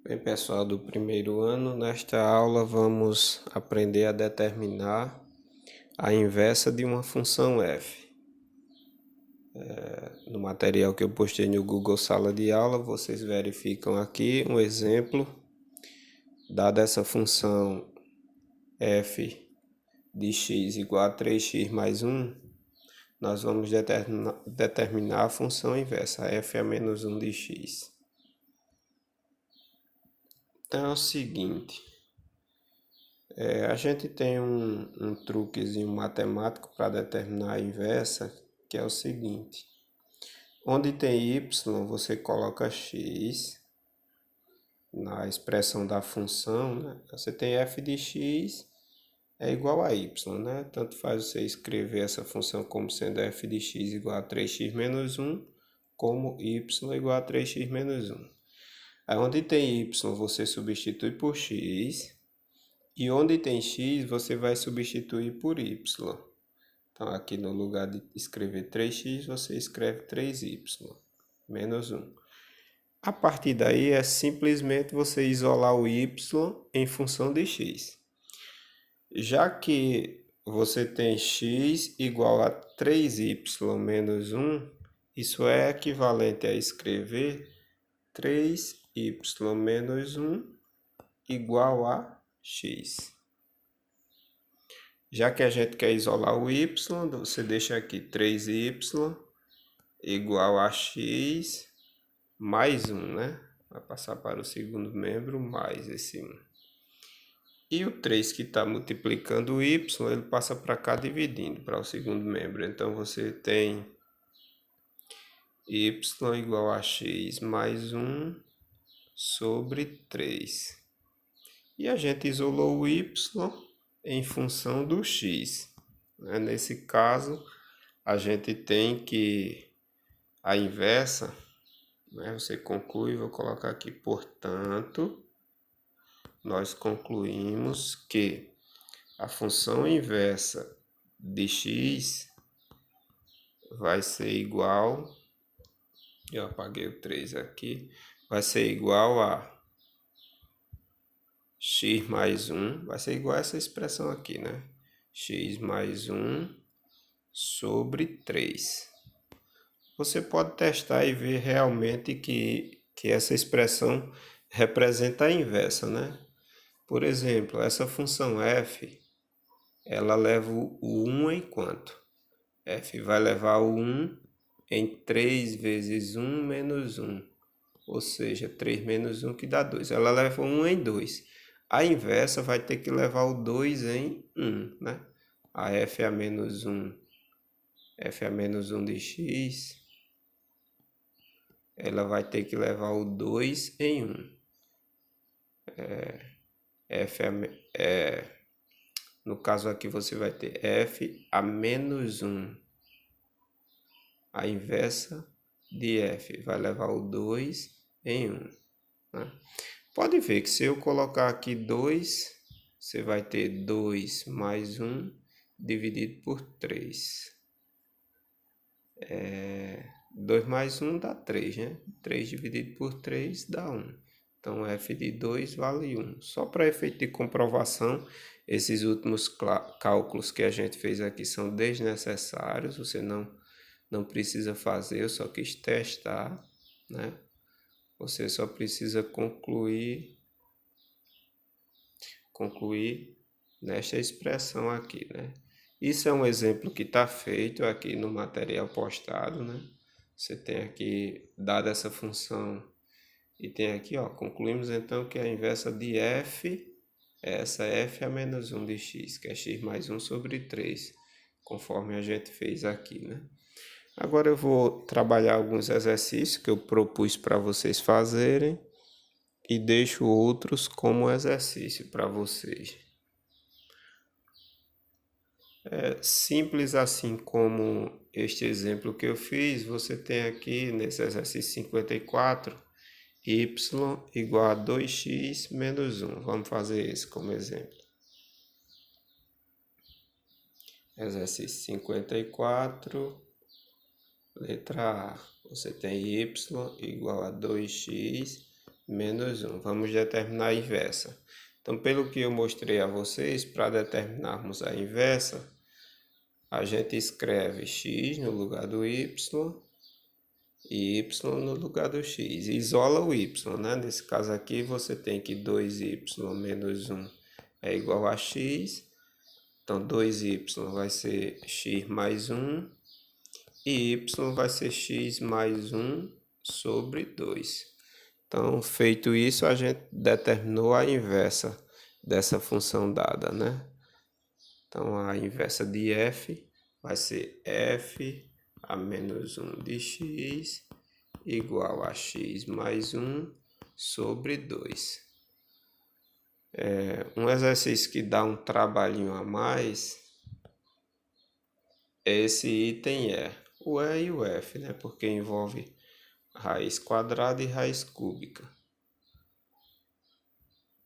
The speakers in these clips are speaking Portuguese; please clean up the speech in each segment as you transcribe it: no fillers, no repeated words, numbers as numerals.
Bem, pessoal do primeiro ano, nesta aula vamos aprender a determinar a inversa de uma função f. No material que eu postei no Google Sala de Aula, vocês verificam aqui um exemplo. Dada essa função f de x igual a 3x mais 1, nós vamos determinar a função inversa, f a menos 1 de x. Então é o seguinte, a gente tem um truquezinho matemático para determinar a inversa, que é o seguinte. Onde tem y, você coloca x na expressão da função, né? Você tem f de x é igual a y, né? Tanto faz você escrever essa função como sendo f de x igual a 3x menos 1, como y igual a 3x menos 1. Aí onde tem y, você substitui por x, e onde tem x, você vai substituir por y. Então, aqui no lugar de escrever 3x, você escreve 3y, menos 1. A partir daí, é simplesmente você isolar o y em função de x. Já que você tem x igual a 3y menos 1, isso é equivalente a escrever 3y menos 1 igual a x. Já que a gente quer isolar o y, você deixa aqui 3y igual a x mais 1, né? Vai passar para o segundo membro mais esse 1. E o 3 que está multiplicando o y, ele passa para cá dividindo para o segundo membro. Então, você tem y igual a x mais 1 sobre 3. E a gente isolou o y em função do x. Nesse caso, a gente tem que a inversa, você conclui, vou colocar aqui, portanto, nós concluímos que a função inversa de x vai ser igual, eu apaguei o 3 aqui, vai ser igual a x mais 1, vai ser igual a essa expressão aqui, né? X mais 1 sobre 3. Você pode testar e ver realmente que essa expressão representa a inversa, né? Por exemplo, essa função f, ela leva o 1 em quanto? F vai levar o 1 em 3 vezes 1 menos 1. Ou seja, 3 menos 1 que dá 2. Ela leva 1 em 2. A inversa vai ter que levar o 2 em 1, né? A f a menos 1, f a menos 1 de x, ela vai ter que levar o 2 em 1. No caso aqui você vai ter f a menos 1. A inversa de f vai levar o 2 em 1. Né? Pode ver que se eu colocar aqui 2, você vai ter 2 mais 1 dividido por 3. 2 mais 1 dá 3, né? 3 dividido por 3 dá 1. Então, f de 2 vale 1. Só para efeito de comprovação, esses últimos cálculos que a gente fez aqui são desnecessários. Você não precisa fazer, eu só quis testar, né? Você só precisa concluir nesta expressão aqui, né? Isso é um exemplo que está feito aqui no material postado, né? Você tem aqui, dada essa função, e tem aqui, ó, concluímos então que a inversa de f é essa f a menos 1 de x, que é x mais 1 sobre 3, conforme a gente fez aqui, né? Agora eu vou trabalhar alguns exercícios que eu propus para vocês fazerem e deixo outros como exercício para vocês. Simples assim como este exemplo que eu fiz, você tem aqui nesse exercício 54, y igual a 2x menos 1. Vamos fazer esse como exemplo. Exercício 54, letra A. Você tem y igual a 2x menos 1. Vamos determinar a inversa. Então, pelo que eu mostrei a vocês, para determinarmos a inversa, a gente escreve x no lugar do y e y no lugar do x. Isola o y, né? Nesse caso aqui, você tem que 2y menos 1 é igual a x. Então, 2y vai ser x mais 1 e y vai ser x mais 1 sobre 2. Então, feito isso, a gente determinou a inversa dessa função dada, né? Então, a inversa de f vai ser f a menos 1 de x igual a x mais 1 sobre 2. Um exercício que dá um trabalhinho a mais é esse item o E e o F, né? Porque envolve raiz quadrada e raiz cúbica.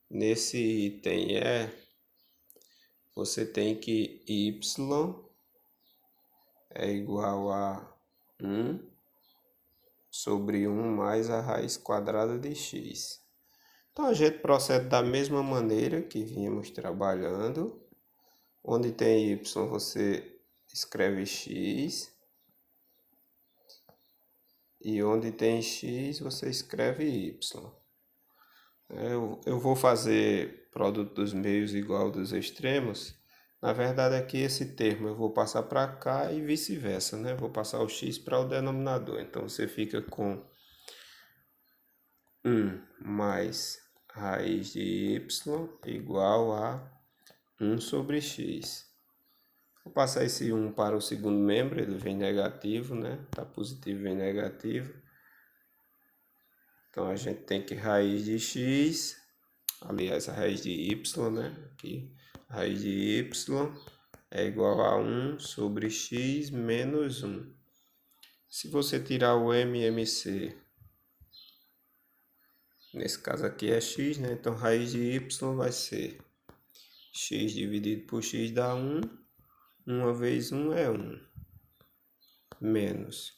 Nesse item você tem que y é igual a 1 sobre 1 mais a raiz quadrada de x. Então a gente procede da mesma maneira que vínhamos trabalhando. Onde tem y você escreve x. E onde tem x você escreve y. Eu vou fazer produto dos meios igual dos extremos. Na verdade aqui esse termo eu vou passar para cá e vice-versa, né? Vou passar o x para o denominador. Então você fica com 1 mais raiz de y igual a 1 sobre x. Vou passar esse 1 para o segundo membro, ele vem negativo, né? Tá positivo, vem negativo. Então a gente tem que raiz de x, aliás, a raiz de y, né? Aqui, a raiz de y é igual a 1 sobre x menos 1. Se você tirar o MMC, nesse caso aqui é x, né? Então raiz de y vai ser x dividido por x dá 1. 1 vezes 1 é 1. Menos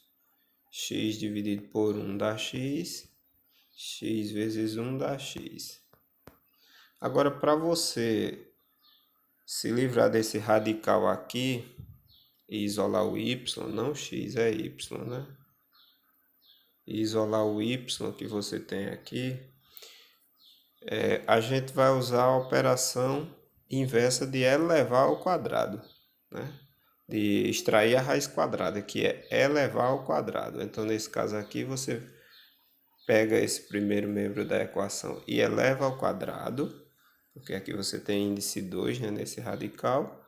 x dividido por 1 dá x. X vezes 1 dá x. Agora, para você se livrar desse radical aqui e isolar o y, não x, é y, né? E isolar o y que você tem aqui, a gente vai usar a operação inversa de elevar ao quadrado, né? De extrair a raiz quadrada, que é elevar ao quadrado. Então, nesse caso aqui, você pega esse primeiro membro da equação e eleva ao quadrado, porque aqui você tem índice 2, né, nesse radical,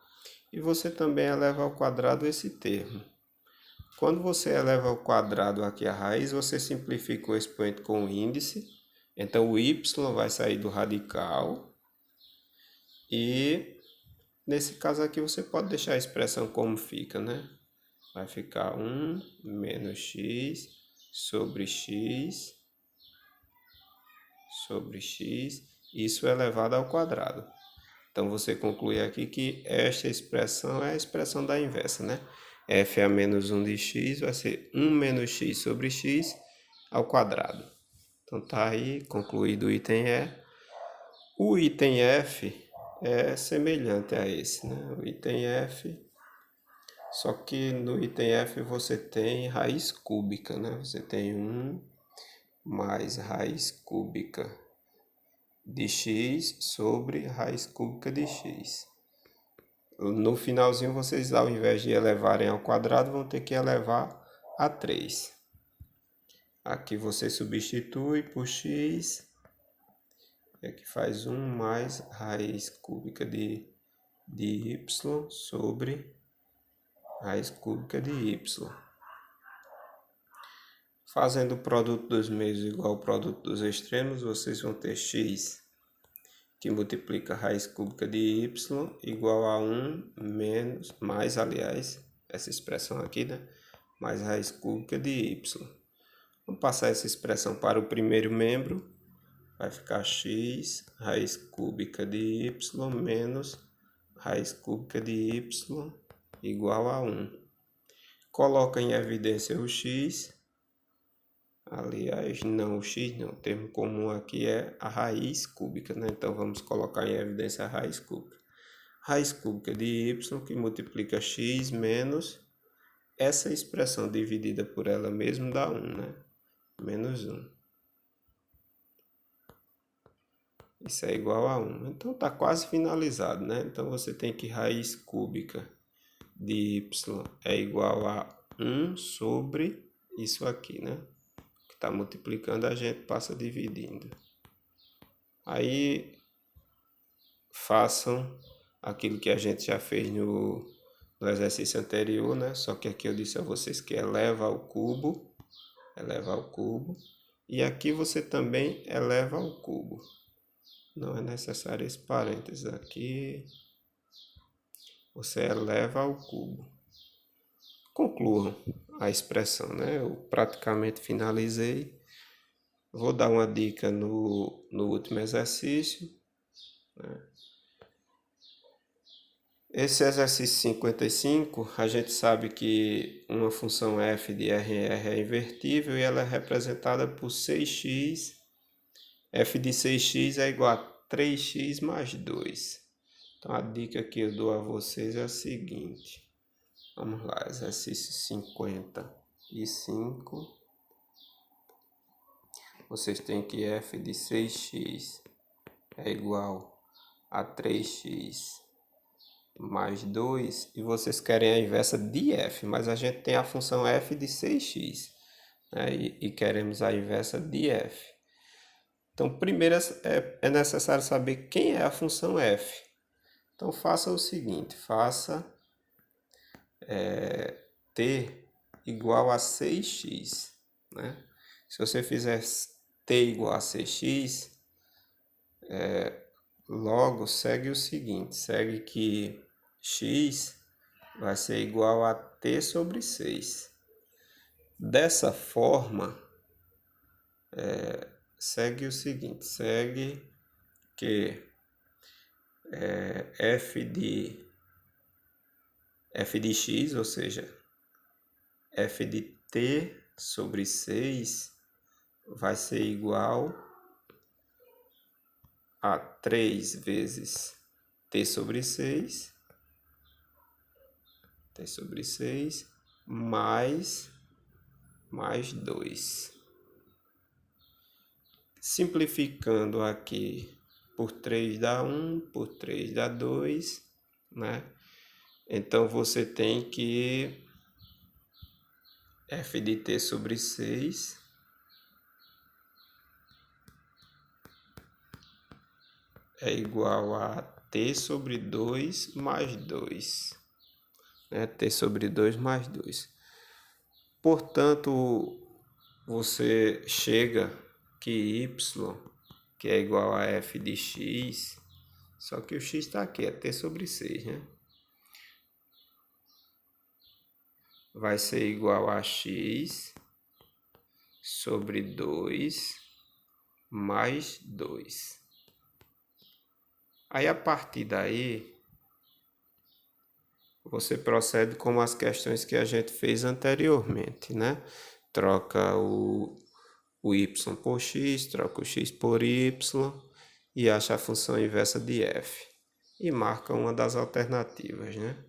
e você também eleva ao quadrado esse termo. Quando você eleva ao quadrado aqui a raiz, você simplifica o expoente com o índice, então o y vai sair do radical, e nesse caso aqui você pode deixar a expressão como fica, né? Vai ficar 1 menos x sobre x, isso elevado ao quadrado. Então, você conclui aqui que esta expressão é a expressão da inversa, né? F a menos 1 de x vai ser 1 menos x sobre x ao quadrado. Então, tá aí concluído o item E. O item F é semelhante a esse, né? O item F, só que no item F você tem raiz cúbica, né? Você tem 1 mais raiz cúbica de x sobre raiz cúbica de x. No finalzinho, vocês, ao invés de elevarem ao quadrado, vão ter que elevar a 3. Aqui você substitui por x, e aqui faz 1 mais raiz cúbica de y sobre raiz cúbica de y. Fazendo o produto dos meios igual ao produto dos extremos, vocês vão ter x que multiplica a raiz cúbica de y igual a 1 menos, mais, aliás, essa expressão aqui, né? Mais raiz cúbica de y. Vamos passar essa expressão para o primeiro membro. Vai ficar x raiz cúbica de y menos raiz cúbica de y igual a 1. Coloca em evidência o x. Aliás, não, o x não. O termo comum aqui é a raiz cúbica, né? Então vamos colocar em evidência a raiz cúbica. Raiz cúbica de y que multiplica x menos essa expressão dividida por ela mesma dá 1, né? Menos 1. Isso é igual a 1. Então está quase finalizado, né? Então você tem que raiz cúbica de y é igual a 1 sobre isso aqui, né? Que está multiplicando, a gente passa dividindo. Aí façam aquilo que a gente já fez no exercício anterior, né? Só que aqui eu disse a vocês que eleva ao cubo. E aqui você também eleva ao cubo. Não é necessário esse parênteses aqui. Você eleva ao cubo. Concluam a expressão, né? Eu praticamente finalizei. Vou dar uma dica no último exercício, né? Esse exercício 55, a gente sabe que uma função f de RR é invertível e ela é representada por 6x. F de 6x é igual a 3x mais 2. Então, a dica que eu dou a vocês é a seguinte. Vamos lá, exercício 55. Vocês têm que f de 6x é igual a 3x mais 2, e vocês querem a inversa de f, mas a gente tem a função f de 6x, né? E queremos a inversa de f. Então, primeiro é necessário saber quem é a função f. Então, faça o seguinte, faça t igual a 6x, né? Se você fizer t igual a 6x, logo segue o seguinte, segue que x vai ser igual a t sobre 6. Dessa forma, segue o seguinte, segue que f de x, ou seja, f de t sobre 6 vai ser igual a 3 vezes t sobre 6 mais 2. Simplificando aqui, por 3 dá 1, por 3 dá 2, né? Então, você tem que f de t sobre 6 é igual a t sobre 2 mais 2. Né? T sobre 2 mais 2. Portanto, você chega que y, que é igual a f de x, só que o x está aqui, é t sobre 6, né? Vai ser igual a x sobre 2 mais 2. Aí, a partir daí, você procede como as questões que a gente fez anteriormente, né? Troca o y por x, troca o x por y e acha a função inversa de f. E marca uma das alternativas, né?